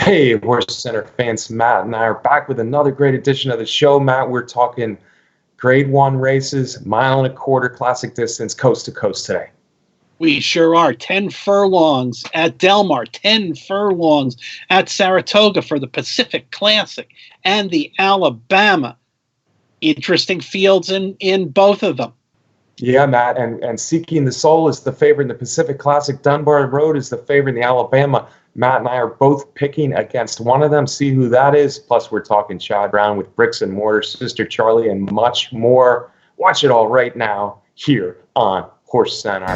Hey, HorseCenter fans, Matt and I are back with another great edition of the show. Matt, we're talking grade one races, mile and a quarter classic distance, coast to coast today. We sure are. 10 furlongs at Del Mar, 10 furlongs at Saratoga for the Pacific Classic and the Alabama. Interesting fields in both of them. Yeah, Matt, and Seeking the Soul is the favorite in the Pacific Classic. Dunbar Road is the favorite in the Alabama. Matt and I are both picking against one of them. See who that is. Plus, we're talking Chad Brown with Bricks and Mortar, Sister Charlie, and much more. Watch it all right now here on HorseCenter.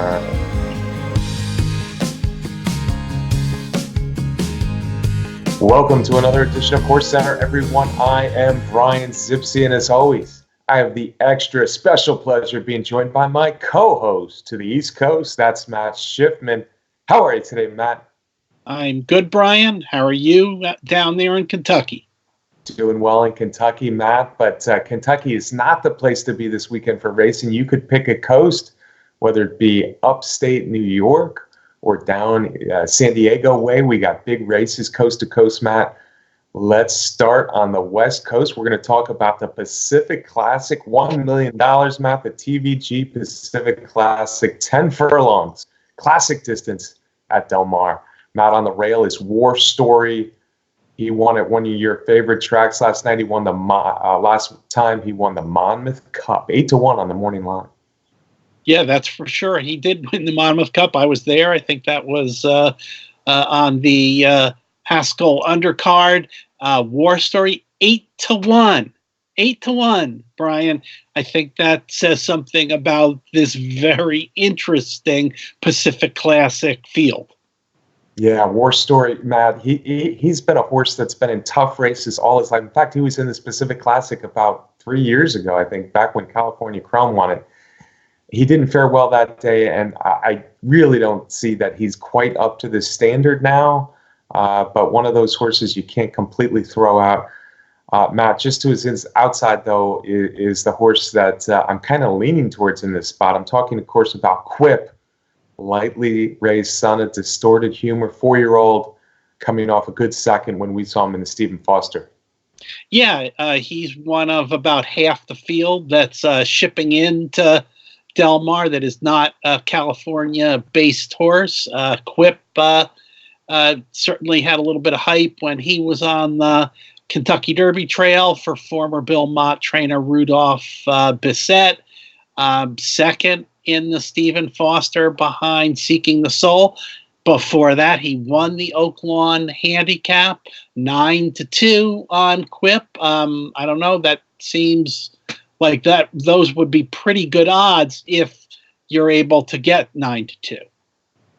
Welcome to another edition of HorseCenter, everyone. I am Brian Zipsy, and as always, I have the extra special pleasure of being joined by my co-host to the East Coast. That's Matt Schiffman. How are you today, Matt? I'm good, Brian. How are you down there in Kentucky? Doing well in Kentucky, Matt, but Kentucky is not the place to be this weekend for racing. You could pick a coast, whether it be upstate New York or down San Diego way. We got big races coast to coast, Matt. Let's start on the West Coast. We're going to talk about the Pacific Classic, $1 million, Matt, the TVG Pacific Classic, 10 furlongs, classic distance at Del Mar. Matt, on the rail is War Story. He won at one of your favorite tracks last night. He won the last time he won the Monmouth Cup, 8-1 on the morning line. Yeah, that's for sure. He did win the Monmouth Cup. I was there. I think that was on the Haskell undercard. War Story, 8-1. 8-1, Brian. I think that says something about this very interesting Pacific Classic field. Yeah, War Story, Matt. He's been a horse that's been in tough races all his life. In fact, he was in this Pacific Classic about 3 years ago, I think, back when California Chrome won it. He didn't fare well that day, and I really don't see that he's quite up to this standard now. But one of those horses you can't completely throw out. Matt, just to his outside, though, is the horse that I'm kind of leaning towards in this spot. I'm talking, of course, about Quip. Lightly raised son of Distorted Humor, 4-year-old, coming off a good second when we saw him in the Stephen Foster. Yeah, he's one of about half the field that's shipping into Del Mar that is not a California-based horse. Quip certainly had a little bit of hype when he was on the Kentucky Derby Trail for former Bill Mott trainer Rudolph Bissett. Second in the Stephen Foster behind Seeking the Soul. Before that, he won the Oaklawn Handicap, 9-2 on Quip. I don't know. That seems like that. Those would be pretty good odds if you're able to get 9-2.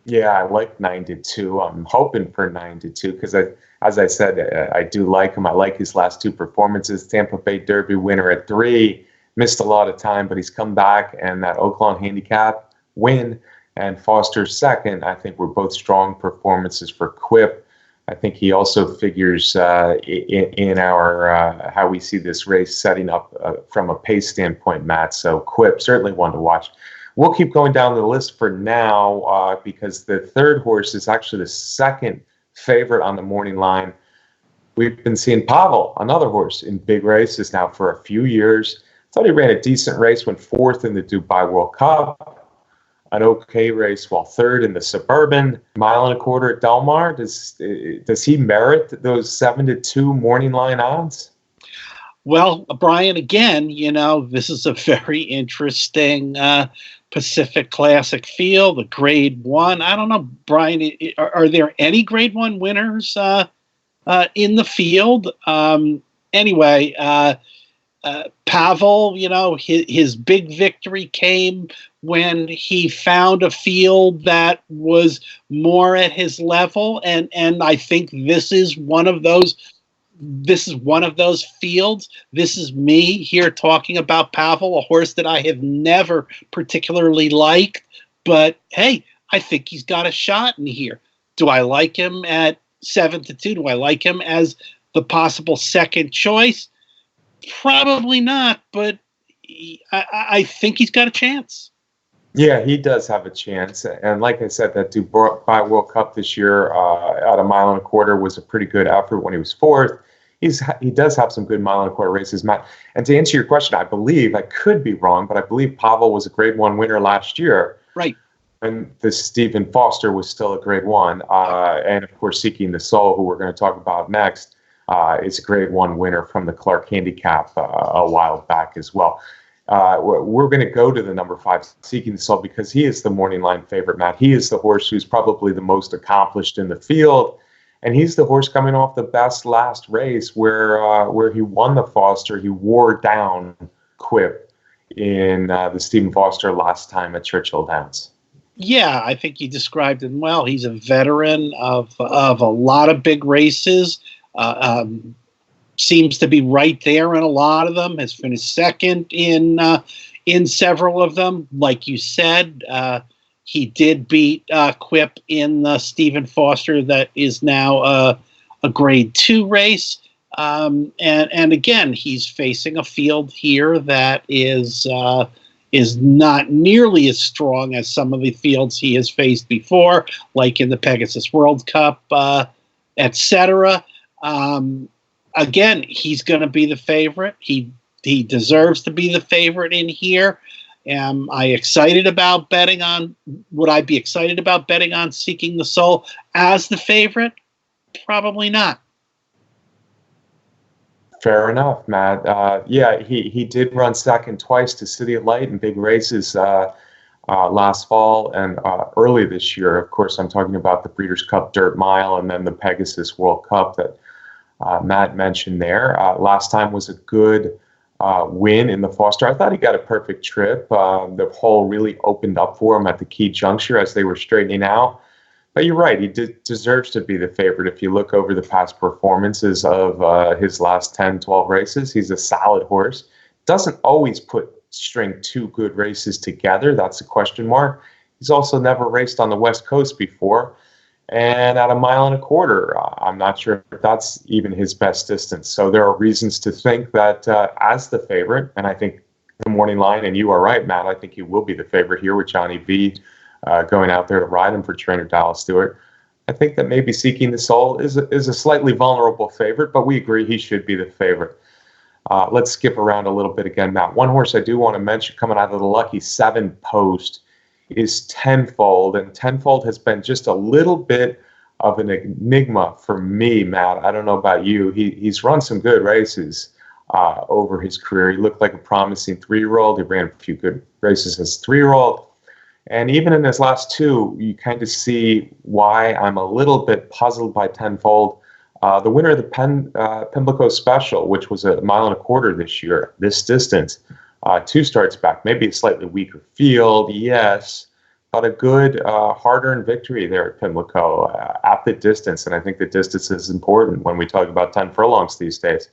Yeah, I like 9-2. I'm hoping for 9-2 because, as I said, I do like him. I like his last two performances. Tampa Bay Derby winner at 3. Missed a lot of time, but he's come back, and that Oaklawn Handicap win and Foster's second, I think were both strong performances for Quip. I think he also figures in our how we see this race setting up from a pace standpoint, Matt. So Quip, certainly one to watch. We'll keep going down the list for now because the third horse is actually the second favorite on the morning line. We've been seeing Pavel, another horse, in big races now for a few years. Thought he ran a decent race, went fourth in the Dubai World Cup, an okay race while third in the Suburban, mile and a quarter at Del Mar. Does he merit those 7-2 morning line odds? Well, Brian, again, this is a very interesting Pacific Classic field, the grade one. I don't know, Brian, are there any grade one winners in the field? Anyway, Pavel, his big victory came when he found a field that was more at his level, and I think this is one of those. This is one of those fields. This is me here talking about Pavel, a horse that I have never particularly liked, but hey, I think he's got a shot in here. Do I like him at 7-2? Do I like him as the possible second choice? Probably not, but I think he's got a chance. Yeah, he does have a chance. And like I said, that Dubai World Cup this year at a mile and a quarter was a pretty good effort when he was fourth. He does have some good mile and a quarter races, Matt. And to answer your question, I believe, I could be wrong, but I believe Pavel was a Grade 1 winner last year. Right. And the Stephen Foster was still a Grade 1. And of course, Seeking the Soul, who we're going to talk about next, is a Grade 1 winner from the Clark Handicap a while back as well. We're going to go to the number 5, Seeking the Soul, because he is the morning line favorite, Matt. He is the horse who's probably the most accomplished in the field. And he's the horse coming off the best last race where he won the Foster. He wore down Quip in the Stephen Foster last time at Churchill Downs. Yeah, I think you described him well. He's a veteran of a lot of big races. Seems to be right there in a lot of them. Has finished second in several of them. Like you said, he did beat Quip in the Stephen Foster that is now a Grade 2 race. And again, he's facing a field here that is not nearly as strong as some of the fields he has faced before, like in the Pegasus World Cup, etc. Again, he's going to be the favorite. He deserves to be the favorite in here. Am I excited about betting on? Would I be excited about betting on Seeking the Soul as the favorite? Probably not. Fair enough, Matt. Yeah, he did run second twice to City of Light in big races last fall and early this year. Of course, I'm talking about the Breeders' Cup Dirt Mile and then the Pegasus World Cup that Matt mentioned there. Last time was a good win in the Foster. I thought he got a perfect trip. The hole really opened up for him at the key juncture as they were straightening out. But you're right, he deserves to be the favorite. If you look over the past performances of his last 10, 12 races, he's a solid horse. Doesn't always string 2 good races together. That's a question mark. He's also never raced on the West Coast before. And at a mile and a quarter, I'm not sure if that's even his best distance. So there are reasons to think that as the favorite, and I think the morning line, and you are right, Matt, I think he will be the favorite here with Johnny V going out there to ride him for trainer Dallas Stewart. I think that maybe Seeking the Soul is a slightly vulnerable favorite, but we agree he should be the favorite. Let's skip around a little bit again, Matt. One horse I do want to mention coming out of the Lucky 7 post is Tenfold, and Tenfold has been just a little bit of an enigma for me, Matt. I don't know about you. He's run some good races over his career. He looked like a promising 3-year-old. He ran a few good races as a 3-year-old. And even in his last 2, you kind of see why I'm a little bit puzzled by Tenfold. The winner of the Pimlico Special, which was a mile and a quarter this year, this distance, 2 starts back, maybe a slightly weaker field, yes, but a good hard-earned victory there at Pimlico at the distance. And I think the distance is important when we talk about 10 furlongs these days.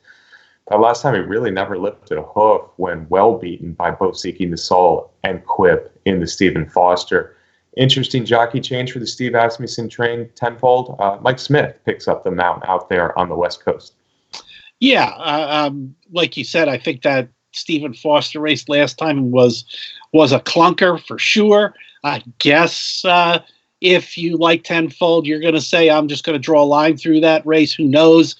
But last time he really never lifted a hoof when well beaten by both Seeking the Soul and Quip in the Stephen Foster. Interesting jockey change for the Steve Asmussen trained Tenfold. Mike Smith picks up the mount out there on the West Coast. Yeah, like you said, I think that Stephen Foster race last time was a clunker for sure. I guess if you like Tenfold, you're going to say, I'm just going to draw a line through that race. Who knows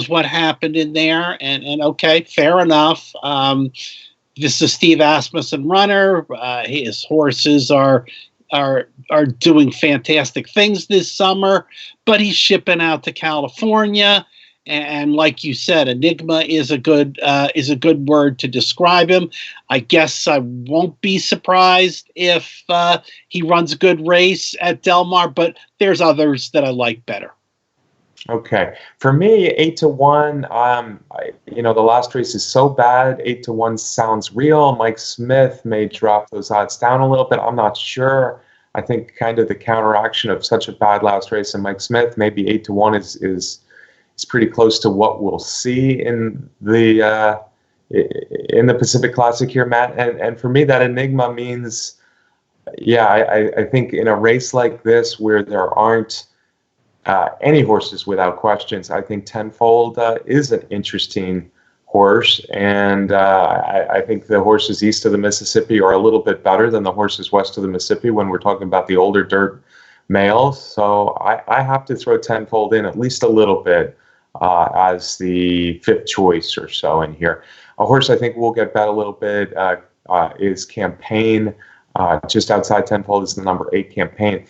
what happened in there? And okay, fair enough. This is a Steve Asmussen runner. His horses are doing fantastic things this summer, but he's shipping out to California. And like you said, enigma is a good word to describe him. I guess I won't be surprised if he runs a good race at Del Mar, but there's others that I like better. Okay, for me, 8-1. The last race is so bad. 8-1 sounds real. Mike Smith may drop those odds down a little bit. I'm not sure. I think kind of the counteraction of such a bad last race and Mike Smith, maybe 8-1 is pretty close to what we'll see in the Pacific Classic here, Matt. And for me, that enigma means, I think in a race like this where there aren't any horses without questions, I think Tenfold is an interesting horse, and I think the horses east of the Mississippi are a little bit better than the horses west of the Mississippi when we're talking about the older dirt males. So I have to throw Tenfold in at least a little bit as the fifth choice or so in here. A horse I think will get bet a little bit is Campaign. Just outside Tenfold is the number 8 Campaign.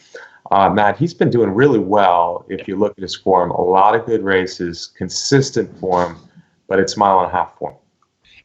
Matt, he's been doing really well if you look at his form. A lot of good races, consistent form, but it's mile and a half form.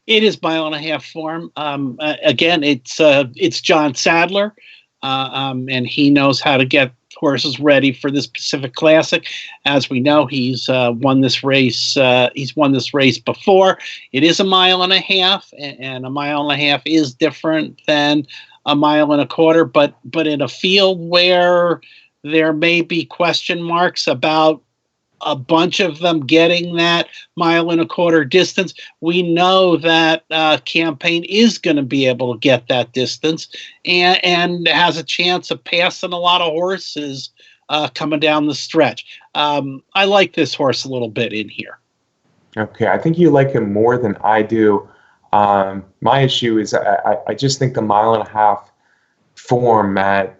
It is mile and a half form. Again, it's John Sadler, and he knows how to get horses ready for this Pacific Classic. As we know, he's won this race. He's won this race before. It is a mile and a half, and a mile and a half is different than a mile and a quarter. But in a field where there may be question marks about a bunch of them getting that mile and a quarter distance, we know that Campaign is going to be able to get that distance and has a chance of passing a lot of horses coming down the stretch. I like this horse a little bit in here. Okay, I think you like him more than I do. My issue is I just think the mile and a half form, Matt,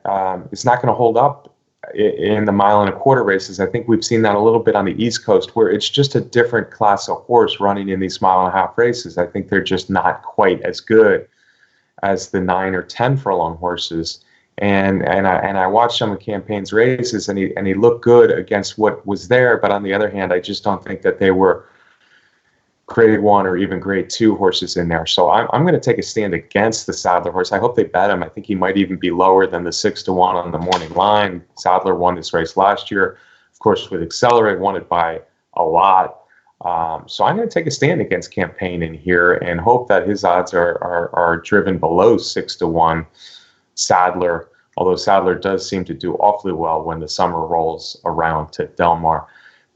is not going to hold up in the mile and a quarter races. I think we've seen that a little bit on the East Coast, where it's just a different class of horse running in these mile and a half races. I think they're just not quite as good as the 9 or 10 furlong horses. And I watched some of Campaign's races, and he looked good against what was there. But on the other hand, I just don't think that they were grade 1 or even grade 2 horses in there. So I'm going to take a stand against the Sadler horse. I hope they bet him. I think he might even be lower than the 6-1 on the morning line. Sadler won this race last year, of course, with Accelerate, won it by a lot. So I'm going to take a stand against Campaign in here and hope that his odds are driven below 6-1 Sadler, although Sadler does seem to do awfully well when the summer rolls around to Del Mar.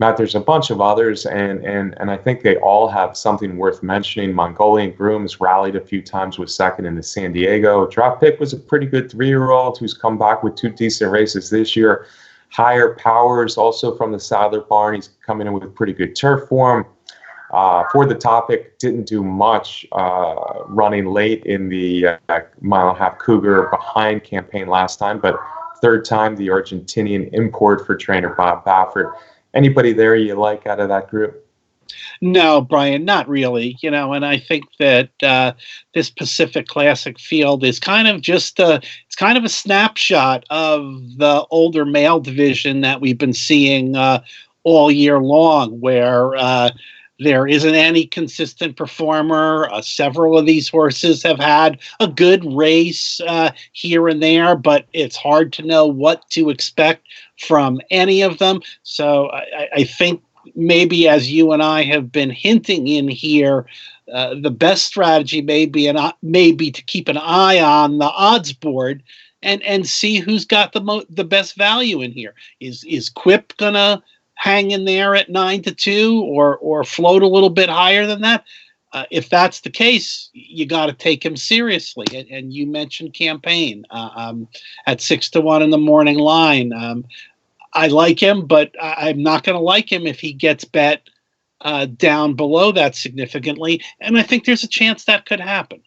Matt, there's a bunch of others, and I think they all have something worth mentioning. Mongolian Grooms rallied a few times, was second in the San Diego. Drop Pick was a pretty good 3-year-old who's come back with 2 decent races this year. Higher Powers, also from the Sadler barn. He's coming in with pretty good turf form. For the Topic, didn't do much running late in the mile and a half Cougar behind Campaign last time, but third time the Argentinian import for trainer Bob Baffert. Anybody there you like out of that group? No, Brian, not really. And I think that this Pacific Classic field is kind of just it's kind of a snapshot of the older male division that we've been seeing all year long, where there isn't any consistent performer. Several of these horses have had a good race here and there, but it's hard to know what to expect from any of them. So I think maybe, as you and I have been hinting in here, the best strategy may be to keep an eye on the odds board and see who's got the best value in here. Is Quip gonna hang in there at 9-2 or float a little bit higher than that? If that's the case, you got to take him seriously. And you mentioned Campaign at 6-1 in the morning line. I like him, but I'm not going to like him if he gets bet down below that significantly. And I think there's a chance that could happen.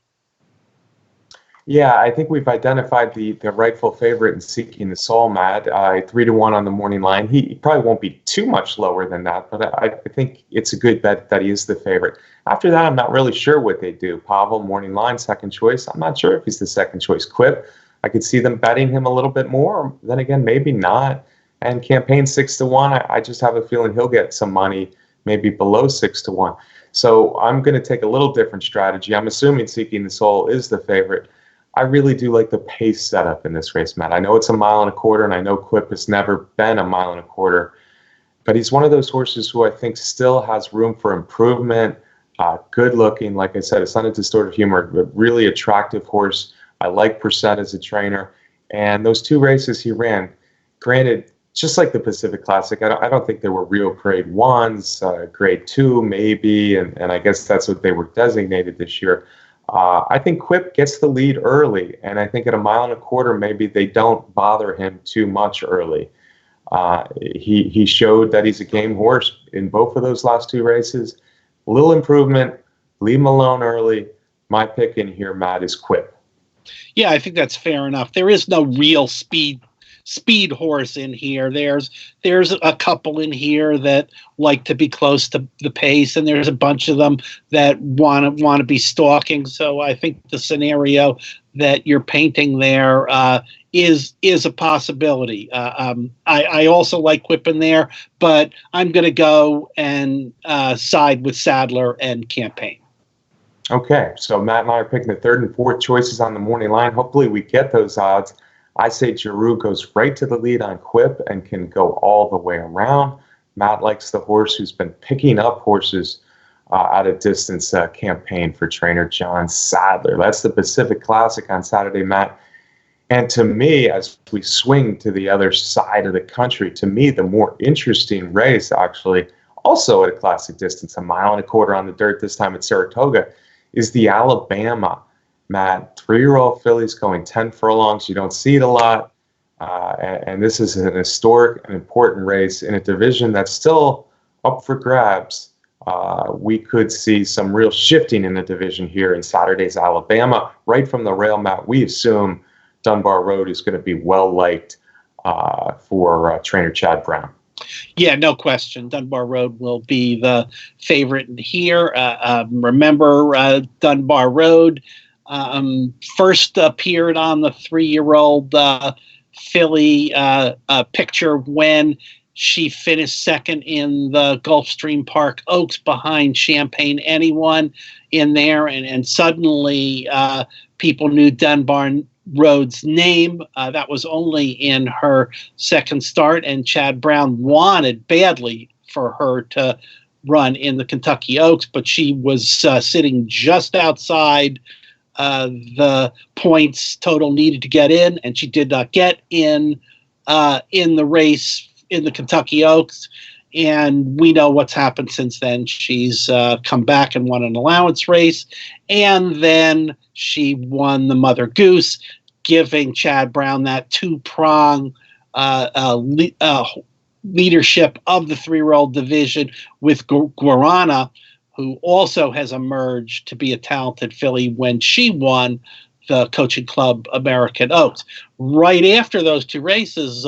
Yeah, I think we've identified the rightful favorite in Seeking the Soul, Matt. 3-1 on the morning line. He probably won't be too much lower than that, but I think it's a good bet that he is the favorite. After that, I'm not really sure what they do. Pavel, morning line, second choice. I'm not sure if he's the second choice. Quip, I could see them betting him a little bit more. Then again, maybe not. And Campaign 6-1, I just have a feeling he'll get some money, maybe below 6-1. So I'm going to take a little different strategy. I'm assuming Seeking the Soul is the favorite. I really do like the pace setup in this race, Matt. I know it's a mile and a quarter, and I know Quip has never been a mile and a quarter, but he's one of those horses who I think still has room for improvement. Good looking, like I said, a son of distorted humor, but really attractive horse. I like Percent as a trainer. And those 2 races he ran, granted, just like the Pacific Classic, I don't think they were real grade 1s, grade 2 maybe, and I guess that's what they were designated this year. I think Quip gets the lead early, and I think at a mile and a quarter, maybe they don't bother him too much early. He showed that he's a game horse in both of those last 2 races. A little improvement, leave him alone early. My pick in here, Matt, is Quip. Yeah, I think that's fair enough. There is no real speed horse in here. There's a couple in here that like to be close to the pace, and there's a bunch of them that want to be stalking. So I think the scenario that you're painting there is a possibility. I also like Quip in there, but I'm going to go and side with Sadler and Campaign. Okay, so Matt and I are picking the third and fourth choices on the morning line. Hopefully we get those odds. I say Giroux goes right to the lead on Quip and can go all the way around. Matt likes the horse who's been picking up horses at a distance, Campaign for trainer John Sadler. That's the Pacific Classic on Saturday, Matt. And to me, as we swing to the other side of the country, to me, the more interesting race, actually, also at a classic distance, 1.25 miles on the dirt, this time at Saratoga, is the Alabama. Matt, 3-year-old fillies going 10 furlongs. You don't see it a lot. And this is an historic and important race in a division that's still up for grabs. We could see some real shifting in the division here in Saturday's Alabama. Right from the rail, Matt, we assume Dunbar Road is going to be well-liked for trainer Chad Brown. Yeah, no question. Dunbar Road will be the favorite here. Remember, Dunbar Road first appeared on the 3-year-old filly picture when she finished second in the Gulfstream Park Oaks behind Champagne Anyone in there. And suddenly people knew Dunbar Road's name. That was only in her second start, and Chad Brown wanted badly for her to run in the Kentucky Oaks, but she was sitting just outside the points total needed to get in, and she did not get in the race in the Kentucky Oaks. And we know what's happened since then. She's come back and won an allowance race, and then she won the Mother Goose, giving Chad Brown that two-prong leadership of the 3-year-old division with Guarana, who also has emerged to be a talented filly when she won the Coaching Club American Oaks. Right after those two races,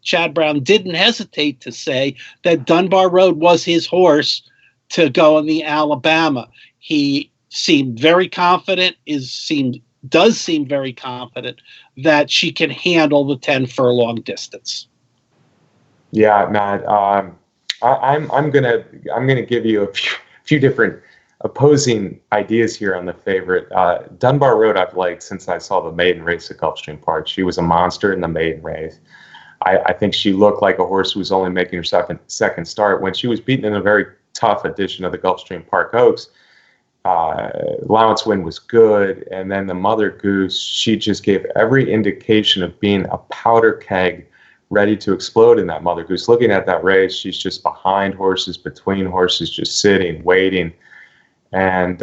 Chad Brown didn't hesitate to say that Dunbar Road was his horse to go in the Alabama. He seemed very confident, does seem very confident that she can handle the 10 furlong distance. Yeah, Matt, I'm gonna give you a few different opposing ideas here on the favorite. Dunbar Road I've liked since I saw the maiden race at Gulfstream Park. She was a monster in the maiden race. I think she looked like a horse who was only making her second start. When she was beaten in a very tough edition of the Gulfstream Park Oaks, allowance win was good, and then the Mother Goose, she just gave every indication of being a powder keg ready to explode in that Mother Goose. Looking at that race, she's just behind horses, between horses, just sitting, waiting, and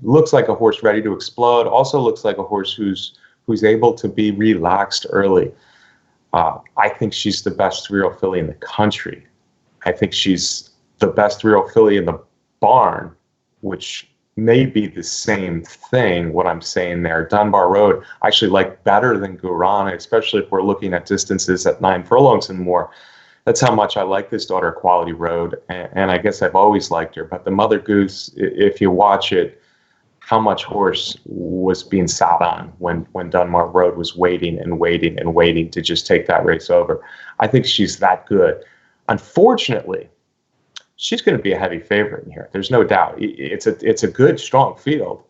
looks like a horse ready to explode. Also looks like a horse who's able to be relaxed early. I think she's the best 3-year-old filly in the country. I think she's the best 3-year-old filly in the barn, which may be the same thing, what I'm saying there. Dunbar Road I actually like better than Guarana, especially if we're looking at distances at 9 furlongs and more. That's how much I like this daughter Quality Road, and I guess I've always liked her. But the Mother Goose, if you watch it, how much horse was being sat on when Dunbar Road was waiting and waiting and waiting to just take that race over. I think she's that good. Unfortunately, she's going to be a heavy favorite in here. There's no doubt. It's a good, strong field.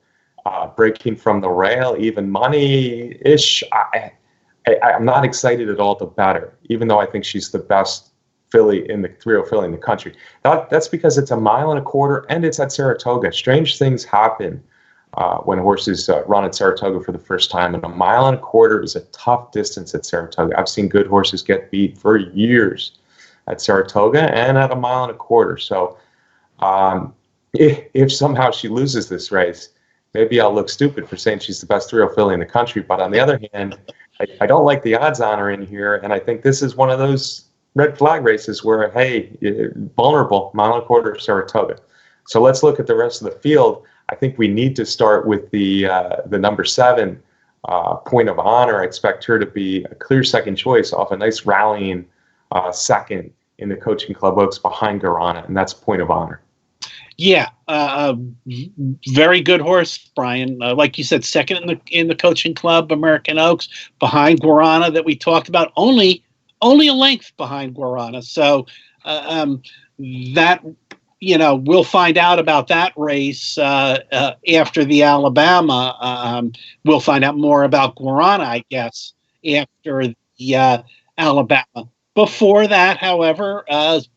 Breaking from the rail, even money-ish. I'm not excited at all to bet her, even though I think she's the best filly in the 3-year-old filly in the country. That's because it's 1.25 miles and it's at Saratoga. Strange things happen when horses run at Saratoga for the first time, and 1.25 miles is a tough distance at Saratoga. I've seen good horses get beat for years at Saratoga and at 1.25 miles. So if somehow she loses this race, maybe I'll look stupid for saying she's the best 3-year-old filly in the country. But on the other hand, I don't like the odds on her in here, and I think this is one of those red flag races where, hey, vulnerable, 1.25 miles Saratoga. So let's look at the rest of the field. I think we need to start with the number 7, Point of Honor. I expect her to be a clear second choice off a nice rallying second in the Coaching Club Oaks behind Guarana, and that's Point of Honor. Yeah, very good horse, Brian. Like you said, second in the Coaching Club American Oaks, behind Guarana that we talked about, only a length behind Guarana. So that, we'll find out about that race after the Alabama. We'll find out more about Guarana, I guess, after the Alabama. Before that, however,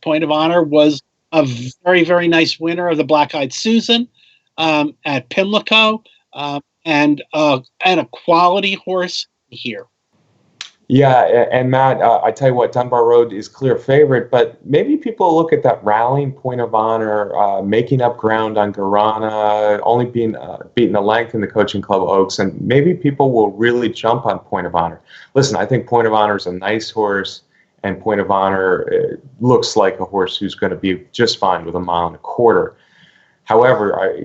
Point of Honor was a very, very nice winner of the Black-Eyed Susan at Pimlico, and a quality horse here. Yeah, and Matt, I tell you what, Dunbar Road is clear favorite, but maybe people look at that rallying Point of Honor, making up ground on Guarana, only being beaten a length in the Coaching Club Oaks, and maybe people will really jump on Point of Honor. Listen, I think Point of Honor is a nice horse, and Point of Honor looks like a horse who's going to be just fine with 1.25 miles. However,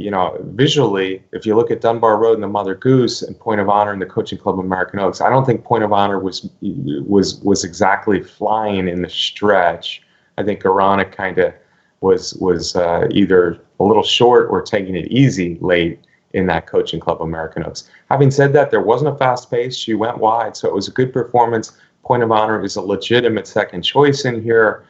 visually, if you look at Dunbar Road and the Mother Goose and Point of Honor and the Coaching Club American Oaks, I don't think Point of Honor was exactly flying in the stretch. I think Guarana kind of was either a little short or taking it easy late in that Coaching Club American Oaks. Having said that, there wasn't a fast pace. She went wide, so it was a good performance. Point of Honor is a legitimate second choice in here.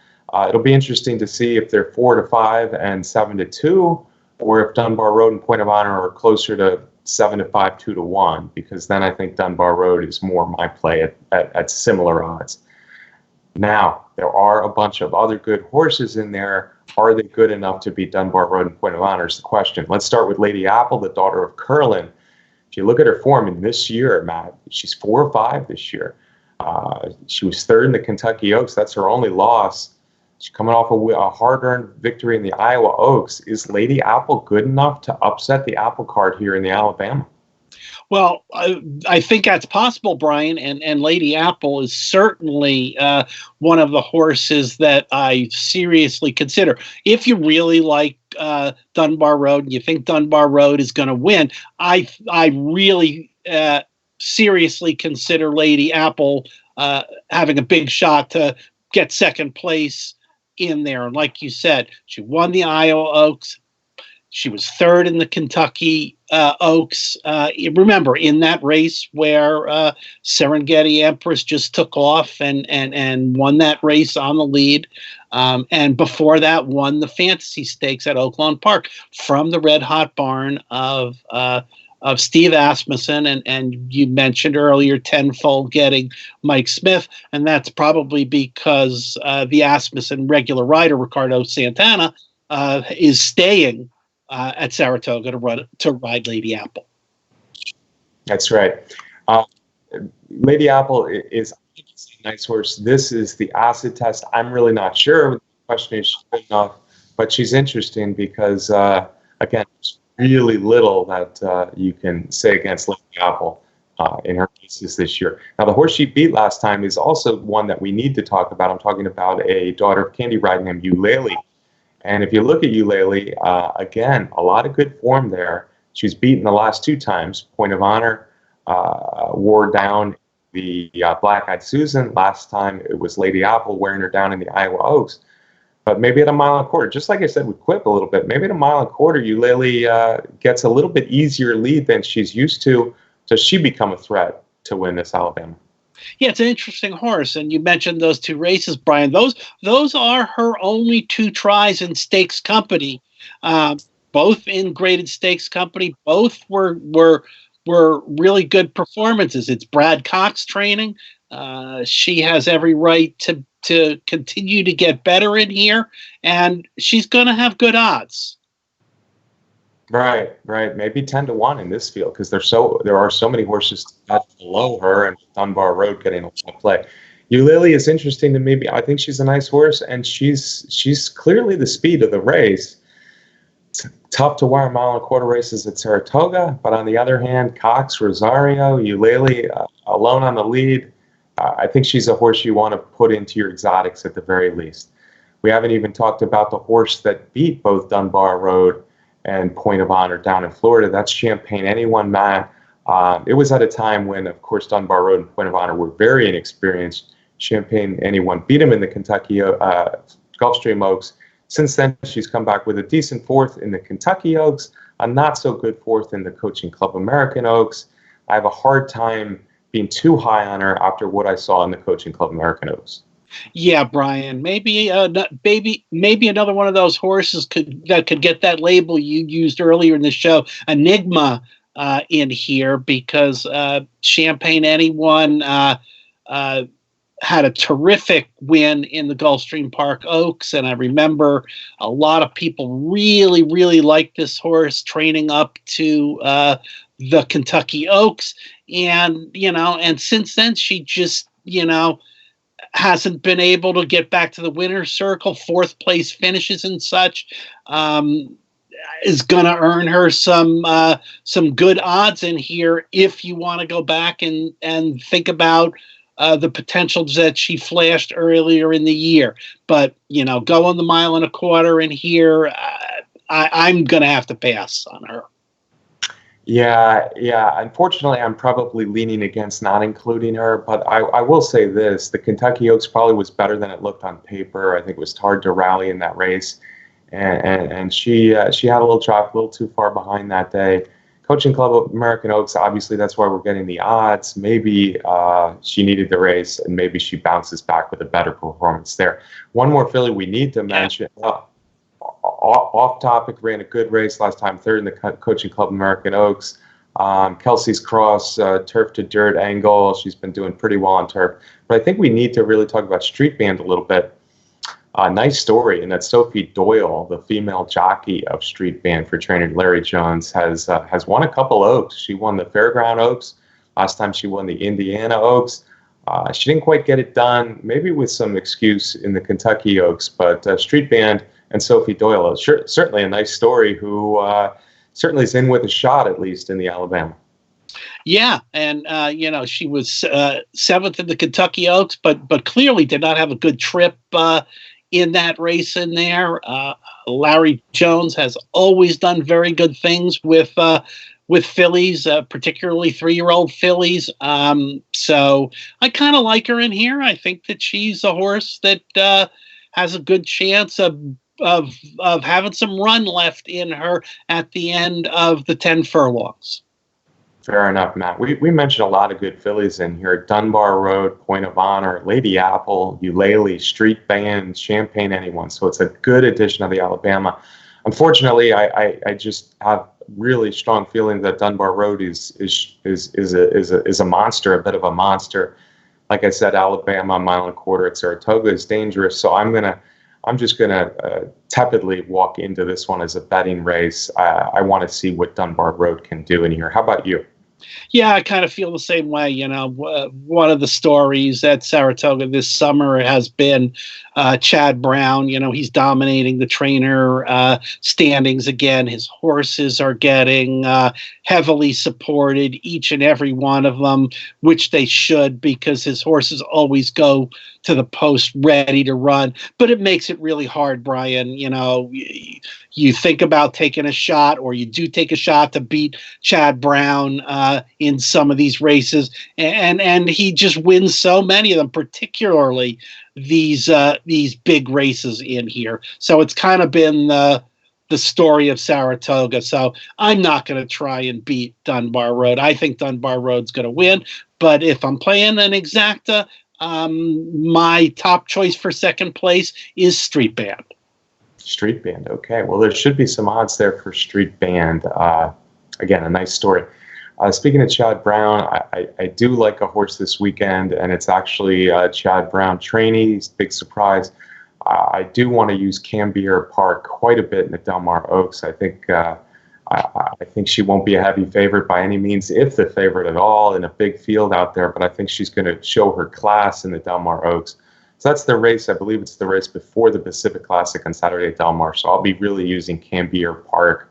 It'll be interesting to see if they're 4-5 and 7-2, or if Dunbar Road and Point of Honor are closer to 7-5, 2-1, because then I think Dunbar Road is more my play at similar odds. Now, there are a bunch of other good horses in there. Are they good enough to beat Dunbar Road and Point of Honor is the question. Let's start with Lady Apple, the daughter of Curlin. If you look at her form in this year, Matt, she's 4-5 this year. She was third in the Kentucky Oaks. That's her only loss. She's coming off a hard-earned victory in the Iowa Oaks. Is Lady Apple good enough to upset the apple cart here in the Alabama? Well, I think that's possible, Brian, and Lady Apple is certainly one of the horses that I seriously consider. If you really like Dunbar Road and you think Dunbar Road is going to win, I really seriously consider Lady Apple having a big shot to get second place in there. And like you said, she won the Iowa Oaks. She was third in the Kentucky Oaks. Remember, in that race where Serengeti Empress just took off and won that race on the lead. And before that, won the Fantasy Stakes at Oaklawn Park from the Red Hot Barn of Steve Asmussen, and you mentioned earlier tenfold getting Mike Smith, and that's probably because the Asmussen regular rider Ricardo Santana is staying at Saratoga to ride Lady Apple. That's right. Lady Apple is a nice horse. This is the acid test. I'm really not sure. The question is, she's good enough, but she's interesting because again, really little that you can say against Lady Apple in her cases this year. Now, the horse she beat last time is also one that we need to talk about. I'm talking about a daughter of Candy Ride named Eulalie. And if you look at Eulalie, again, a lot of good form there. She was beaten the last 2 times. Point of Honor wore down the Black-Eyed Susan. Last time it was Lady Apple wearing her down in the Iowa Oaks. But maybe at 1.25 miles, just like I said with Quip a little bit, maybe at 1.25 miles, Eulalie gets a little bit easier lead than she's used to. Does she become a threat to win this Alabama? Yeah, it's an interesting horse, and you mentioned those 2 races, Brian. Those are her only 2 tries in stakes company, both in graded stakes company. Both were really good performances. It's Brad Cox training. She has every right to continue to get better in here, and she's going to have good odds. Right. Maybe 10-1 in this field because there are so many horses below her, and Dunbar Road getting a lot of play. Eulalie is interesting to me. I think she's a nice horse, and she's clearly the speed of the race. It's tough to wire 1.25 mile races at Saratoga, but on the other hand, Cox, Rosario, Eulalie alone on the lead. I think she's a horse you want to put into your exotics at the very least. We haven't even talked about the horse that beat both Dunbar Road and Point of Honor down in Florida. That's Champagne Anyone, Matt. It was at a time when, of course, Dunbar Road and Point of Honor were very inexperienced. Champagne Anyone beat him in the Kentucky Gulfstream Oaks. Since then, she's come back with a decent fourth in the Kentucky Oaks, a not so good fourth in the Coaching Club American Oaks. I have a hard time being too high on her after what I saw in the Coaching Club American Oaks. Yeah, Brian, maybe another one of those horses that could get that label you used earlier in the show, Enigma, in here, because Champagne Anyone had a terrific win in the Gulfstream Park Oaks, and I remember a lot of people really, really liked this horse training up to the Kentucky Oaks, and since then she just hasn't been able to get back to the winner's circle. Fourth place finishes and such is going to earn her some good odds in here if you want to go back and think about the potentials that she flashed earlier in the year. But, going the 1.25 miles in here, I'm going to have to pass on her. Yeah. Unfortunately, I'm probably leaning against not including her, but I will say this. The Kentucky Oaks probably was better than it looked on paper. I think it was hard to rally in that race. And she had a little drop, a little too far behind that day. Coaching Club American Oaks, obviously that's why we're getting the odds. Maybe she needed the race, and maybe she bounces back with a better performance there. One more filly we need to mention. Off topic, ran a good race last time, third in the Coaching Club American Oaks. Kelsey's Cross, turf to dirt angle. She's been doing pretty well on turf. But I think we need to really talk about Street Band a little bit. Nice story in that Sophie Doyle, the female jockey of Street Band for trainer Larry Jones, has won a couple Oaks. She won the Fairground Oaks. Last time she won the Indiana Oaks. She didn't quite get it done, maybe with some excuse in the Kentucky Oaks, but Street Band and Sophie Doyle, certainly a nice story, who certainly is in with a shot, at least in the Alabama. Yeah, and she was seventh in the Kentucky Oaks, but clearly did not have a good trip in that race in there. Larry Jones has always done very good things with fillies, particularly 3-year-old fillies. So I kind of like her in here. I think that she's a horse that has a good chance of having some run left in her at the end of the 10 furlongs. Fair enough, Matt. We mentioned a lot of good fillies in here. Dunbar Road, Point of Honor, Lady Apple, Eulalie, Street Band, Champagne Anyone. So it's a good addition of the Alabama. Unfortunately, I just have really strong feeling that Dunbar Road is a monster, a bit of a monster. Like I said, Alabama, 1.25 miles at Saratoga is dangerous. So I'm just gonna tepidly walk into this one as a betting race. I want to see what Dunbar Road can do in here. How about you? Yeah, I kind of feel the same way. One of the stories at Saratoga this summer has been Chad Brown. He's dominating the trainer standings again. His horses are getting heavily supported, each and every one of them, which they should, because his horses always go to the post ready to run. But it makes it really hard, Brian. You think about taking a shot, or you do take a shot to beat Chad Brown in some of these races, and he just wins so many of them, particularly these big races in here. So it's kind of been the story of Saratoga. So I'm not going to try and beat Dunbar Road. I think Dunbar Road's going to win. But if I'm playing an exacta, my top choice for second place is Street Band. Street Band. Okay. Well, there should be some odds there for Street Band. Again, a nice story. Speaking of Chad Brown, I do like a horse this weekend, and it's actually Chad Brown trainee. Big surprise. I do want to use Cambier Park quite a bit in the Delmar Oaks. I think she won't be a heavy favorite by any means, if the favorite at all, in a big field out there. But I think she's going to show her class in the Delmar Oaks. So that's the race. I believe it's the race before the Pacific Classic on Saturday at Delmar. So I'll be really using Cambier Park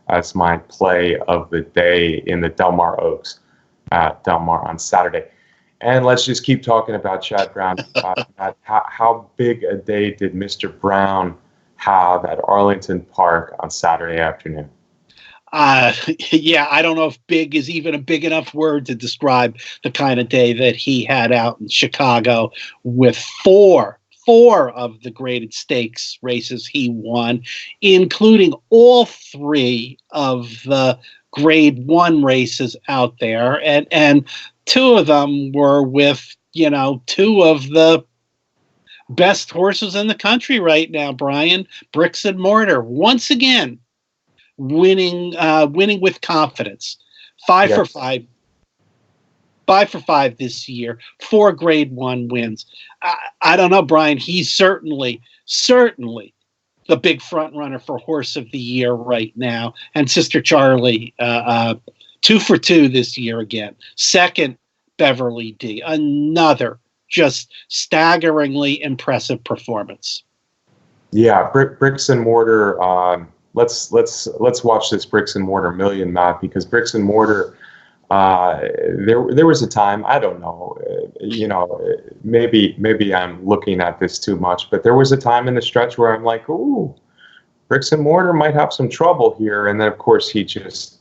as my play of the day in the Delmar Oaks at Delmar on Saturday. And let's just keep talking about Chad Brown. How big a day did Mr. Brown have at Arlington Park on Saturday afternoon? Yeah, I don't know if big is even a big enough word to describe the kind of day that he had out in Chicago with four of the graded stakes races he won, including all three of the grade one races out there. And two of them were with, two of the best horses in the country right now, Brian. Bricks and Mortar, once again, winning with confidence. Five for Yes. five this year, 4 grade one wins. I don't know, Brian. He's certainly the big front runner for Horse of the Year right now. And Sister Charlie, 2 for 2 this year again. Second, Beverly D. Another just staggeringly impressive performance. Yeah, bricks and mortar. Let's watch this bricks and mortar million, Matt, because bricks and mortar. There was a time, I don't know, maybe I'm looking at this too much, but there was a time in the stretch where I'm like, ooh, bricks and mortar might have some trouble here, and then of course he just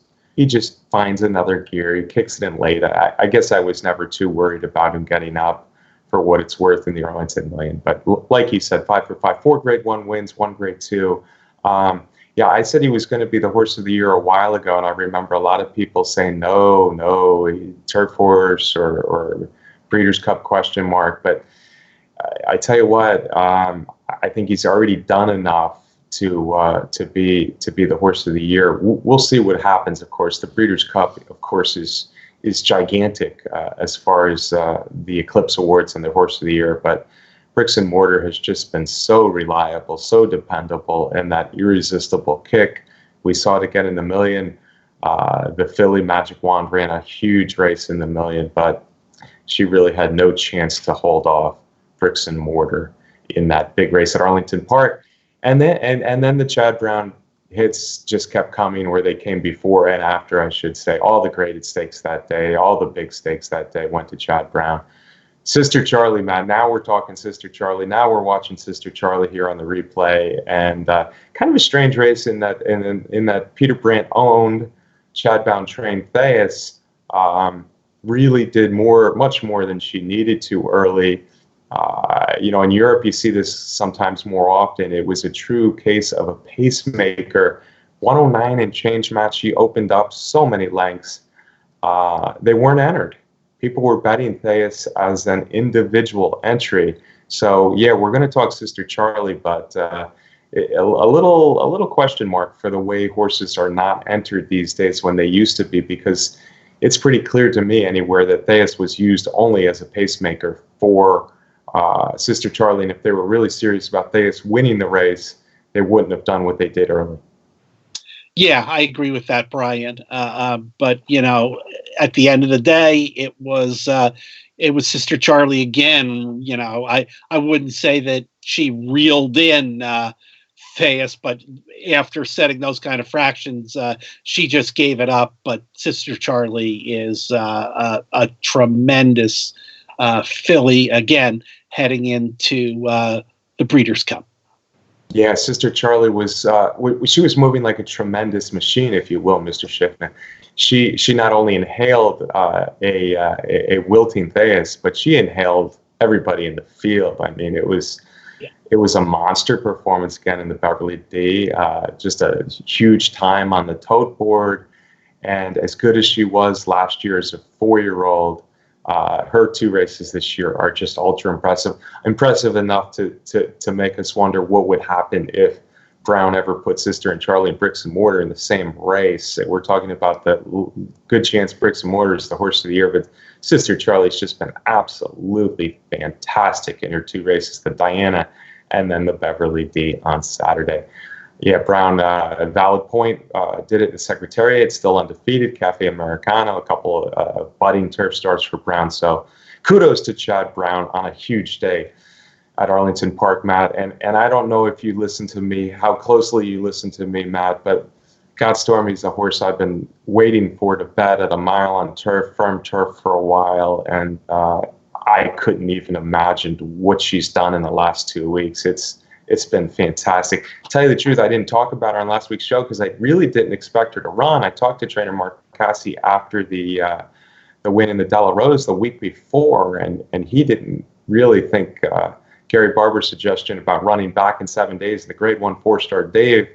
finds another gear, he kicks it in late. I guess I was never too worried about him getting up for what it's worth in the Arlington Million, but like you said, 5 for 5, 4 grade one wins, 1 grade two. Yeah, I said he was going to be the Horse of the Year a while ago, and I remember a lot of people saying, no, turf horse or Breeders' Cup question mark. But I tell you what, I think he's already done enough to be the Horse of the Year. We'll see what happens. Of course, the Breeders' Cup, of course, is gigantic as far as the Eclipse Awards and the Horse of the Year, but bricks and mortar has just been so reliable, so dependable, and that irresistible kick. We saw it again in the Million. The filly Magic Wand ran a huge race in the Million, but she really had no chance to hold off bricks and mortar in that big race at Arlington Park. And then the Chad Brown hits just kept coming, where they came before and after, I should say. All the graded stakes that day, all the big stakes that day went to Chad Brown. Sister Charlie, man. Now we're talking Sister Charlie. Now we're watching Sister Charlie here on the replay, and kind of a strange race in that Peter Brandt owned Chad Brown trained Thais really did much more than she needed to early. In Europe you see this sometimes more often. It was a true case of a pacemaker. 109 and change match. She opened up so many lengths. They weren't entered. People were betting Thais as an individual entry. So yeah, we're going to talk Sister Charlie, but a little question mark for the way horses are not entered these days when they used to be, because it's pretty clear to me anywhere that Thais was used only as a pacemaker for Sister Charlie. And if they were really serious about Thais winning the race, they wouldn't have done what they did early. Yeah, I agree with that, Brian. But at the end of the day, it was Sister Charlie again. I wouldn't say that she reeled in Thais, but after setting those kind of fractions, she just gave it up. But Sister Charlie is a tremendous filly again, heading into the Breeders' Cup. Yeah, Sister Charlie was she was moving like a tremendous machine, if you will, Mr. Schiffman. She not only inhaled a wilting Thais, but she inhaled everybody in the field. I mean, it was a monster performance again in the Beverly D. Just a huge time on the tote board, and as good as she was last year as a 4-year-old. Her 2 races this year are just ultra impressive enough to make us wonder what would happen if Brown ever put Sister and Charlie and Bricks and Mortar in the same race. We're talking about the good chance Bricks and Mortar is the Horse of the Year, but Sister Charlie's just been absolutely fantastic in her 2 races, the Diana and then the Beverly D on Saturday. Yeah, Brown, valid point, did it in the Secretariat, still undefeated, Cafe Americano, a couple of budding turf starts for Brown. So kudos to Chad Brown on a huge day at Arlington Park, Matt. And I don't know if you listen to me, how closely you listen to me, Matt, but God Stormy's a horse I've been waiting for to bet at a mile on turf, firm turf for a while. And I couldn't even imagine what she's done in the last 2 weeks. It's it's been fantastic. To tell you the truth, I didn't talk about her on last week's show because I really didn't expect her to run. I talked to trainer Mark Cassie after the win in the De La Rose the week before, and he didn't really think Gary Barber's suggestion about running back in 7 days, the grade 1 4-star Dave,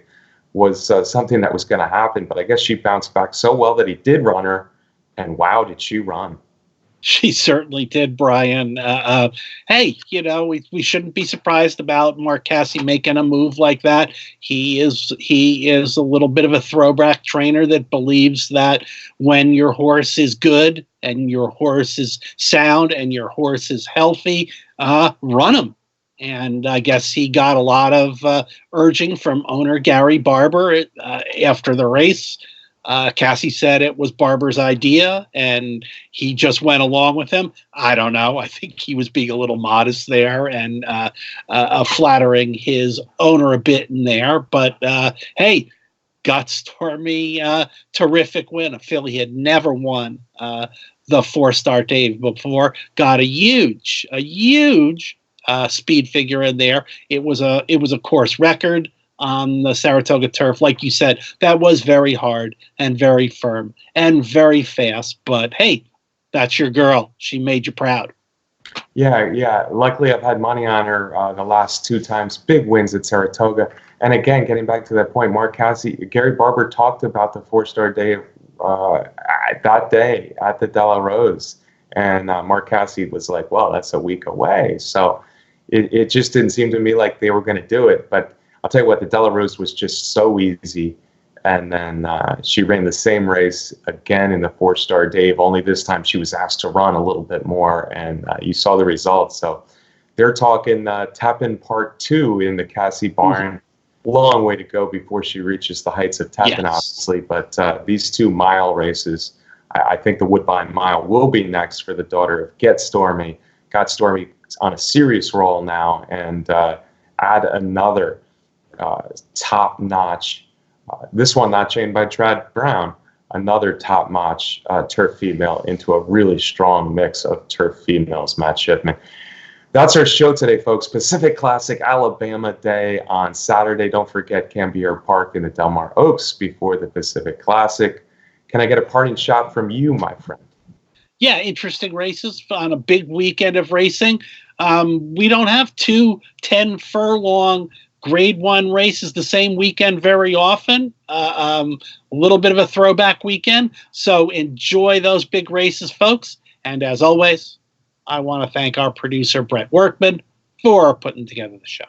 was something that was going to happen. But I guess she bounced back so well that he did run her, and wow, did she run. She certainly did, Brian. Hey, we shouldn't be surprised about Mark Cassie making a move like that. He is a little bit of a throwback trainer that believes that when your horse is good and your horse is sound and your horse is healthy, run him. And I guess he got a lot of urging from owner Gary Barber after the race. Cassie said it was Barber's idea, and he just went along with him. I don't know. I think he was being a little modest there and flattering his owner a bit in there. But hey, got Stormy, terrific win. A filly had never won the 4-star Dave before. Got a huge speed figure in there. It was a course record on the Saratoga turf. Like you said, that was very hard and very firm and very fast. But hey, that's your girl. She made you proud. Yeah. Luckily, I've had money on her the last 2 times. Big wins at Saratoga. And again, getting back to that point, Mark Cassie, Gary Barber talked about the 4-star Dave that day at the De La Rose. And Mark Cassie was like, well, that's a week away. So it just didn't seem to me like they were going to do it. But I'll tell you what, the De La Rose was just so easy. And then she ran the same race again in the 4-star Dave, only this time she was asked to run a little bit more, and you saw the results. So they're talking Tappan Part 2 in the Cassie barn. Long way to go before she reaches the heights of Tappan, obviously. But these 2 mile races, I think the Woodbine Mile will be next for the daughter of Get Stormy. Got Stormy on a serious roll now, and add another top-notch, this one not chained by Trad Brown, another top-notch turf female into a really strong mix of turf females, Matt Shipman. That's our show today, folks. Pacific Classic Alabama Day on Saturday. Don't forget Cambier Park in the Del Mar Oaks before the Pacific Classic. Can I get a parting shot from you, my friend? Yeah, interesting races on a big weekend of racing. We don't have 2 10-furlong grade 1 races the same weekend very often. A little bit of a throwback weekend. So enjoy those big races, folks. And as always, I want to thank our producer, Brett Workman, for putting together the show.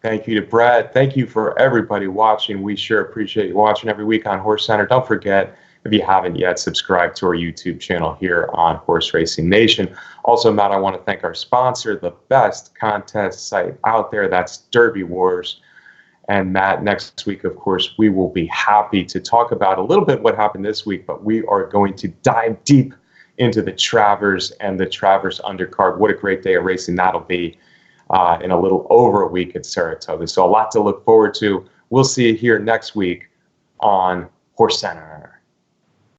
Thank you to Brett. Thank you for everybody watching. We sure appreciate you watching every week on HorseCenter. Don't forget, if you haven't yet, subscribe to our YouTube channel here on Horse Racing Nation. Also, Matt, I want to thank our sponsor, the best contest site out there. That's Derby Wars. And Matt, next week, of course, we will be happy to talk about a little bit what happened this week, but we are going to dive deep into the Travers and the Travers undercard. What a great day of racing that'll be in a little over a week at Saratoga. So a lot to look forward to. We'll see you here next week on HorseCenter.